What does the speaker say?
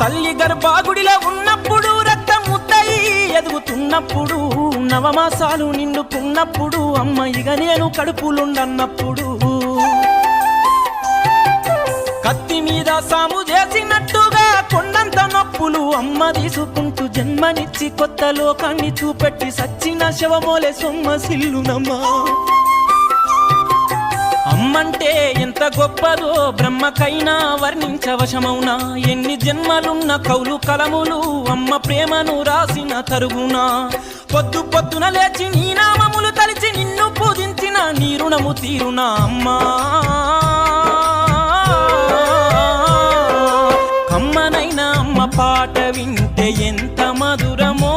తల్లి గర్భాగుడిలో ఉన్నప్పుడు రక్తం ముద్దయి ఎదుగుతున్నప్పుడు నవమాసాలు నిండుకున్నప్పుడు అమ్మ ఇక నేను కడుపులుండన్నప్పుడు కత్తి మీద సాము చేసినట్టుగా కొండంత నొప్పులు అమ్మ తీసుకుంటూ జన్మనిచ్చి కొత్త లోకాన్ని చూపెట్టి సచ్చిన శవమోలే సొమ్మసిల్లునమ్మా. అమ్మంటే ఎంత గొప్పదో బ్రహ్మకైనా వర్ణించవశమౌనా. ఎన్ని జన్మలున్న కౌలు కలములు అమ్మ ప్రేమను రాసిన తరుగునా. పొద్దు పొద్దున లేచి నీ నామములు తలిచి నిన్ను పూజించిన నీ రుణము తీరునా అమ్మా. కమ్మనైనా అమ్మ పాట వింటే ఎంత మధురమో